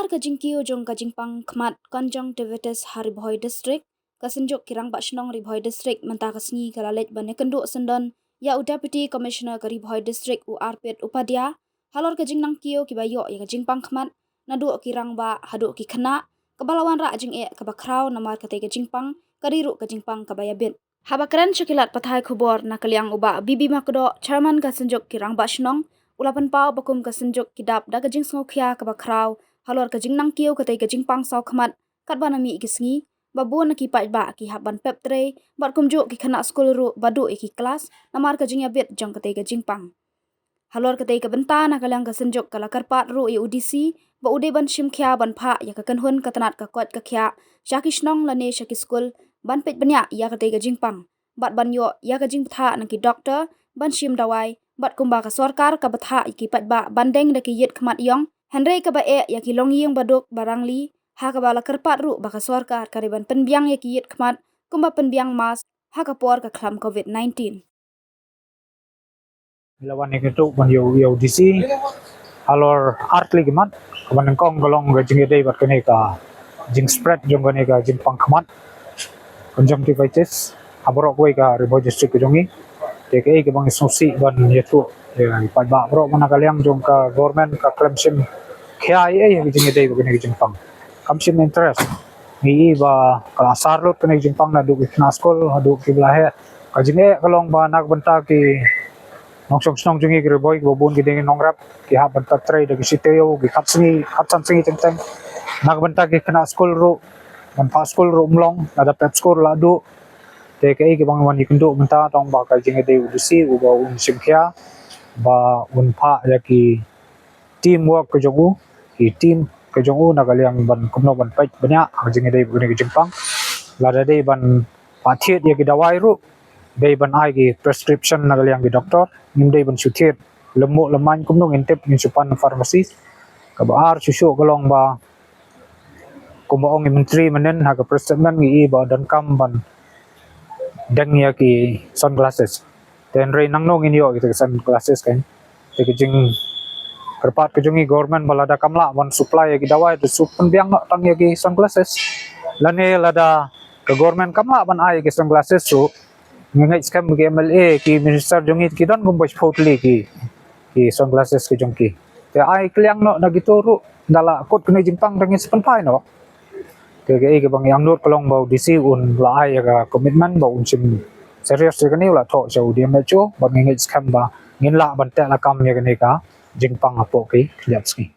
Lamar ka jingkiu jong ka jingpang khmat conjunctivitis Haribhoi district kasenjuk kirang Bachnong Ribhoi district mentah kasngi kalalej bane kenduk sendon ya Deputy Commissioner ka Ribhoi district u Arpit Upadya halor ka jingnang kiu kibayo ya ka jingpang khmat nadu kirang ba hadu ki khana kebalawan ra jing e ka bakrau namar ka te ka jingpang kadiru ka jingpang kabayabit habakran syakilat pathai khubor na kaliang uba bibi makdo chairman ka senjuk kirang Bachnong ulapan pau bakum ka senjuk kidap da ka jing sngokya ka bakrau halor ka jingnang kiu ka te ka jingpang sau khmat kat banami ikisngi babu na ki pai ba ki haban pep tre bar kumju ki khana skul ru badu iki kelas namar ka jingya bit jong ka te ka jingpang halor ka te ka benta na kalang ka senjuk kala karpat ru ya udisi ba ude ban shim khya ban pha ya ka kanhun ka tanat ka kot ka khya shaki shnong lane shaki skul ban pet banya ya ka te ka jingpang bat ban yo ya ka jing tha na ki doctor ban shim dawai bat kumba ka sarkar ka batha iki pat ba bandeng da ki yit khmat yong Henry ka ba ya ki longying baduk barangli ha ka bala kerpat ru baka sarkar kariban penbiang ya ki yit khmat kumba penbiang mas ha ka por ka khlam COVID-19 Lawan yang itu ban yo DC halor artli gemat ban kong golong ga jing dei bat kene ka jing spread jong kene ka jing pangkhamat conjunctivitis aborok koi ka Ribhoi district jongi teke ke bang sosi ban yetu ya pat ba bro mana kaliang jong ka government ka klemsim khya ye jing dei kene jing pang kamsim interest ni ba ka sarlut kene jing pang na du na skol hadu ki blahe ka jing e kalong ba nak benta ki nongsong snong jungi ki Ribhoi bobon ki dengin nongrap ki ha banta tray de ki siteo ki khatsan singi teng nak banta ki kena skul ru ban pa skul ru mlong ada pep skul ladu te ke ki bang wan ikundu banta tong ba ka jinge de udisi u ba un simkhya ba un pha ya ki teamwork ke jogu ki team ke jogu na kaliang ban kumno ban pai banya jinge de bune ki jingpang lada de ban pathiet ya ki dawai ru dei ban ai ki prescription na kaliang ki doctor nim dei ban suthet lemo lemang kumno intep ni supan pharmacy ka ba ar susu kolong ba kumbaong menteri menen ha ka prescription ngi ba dan kam ban deng ya ki sunglasses ten rei nang no ngin yo ki sunglasses kan te ki jing kerpat ke jungi government balada kamla ban supply ya ki dawai de supan biang no tang ya ki sunglasses lane lada ke government kamla ban ai ki sunglasses su ngai scam ki MLA ki minister jungi ki don gumbos photli ki sunglasses ki jongki te ai kliang no nagituru dala kot kene jingpang dangin sepan pai no ke bang yang nur kolong bau disi un la ai ga commitment bau un sim serious ke ni la tho chau dia me chu bang ngai scam ba ngin la ban te la kam ya ke ni ka jingpang apo ki liat ski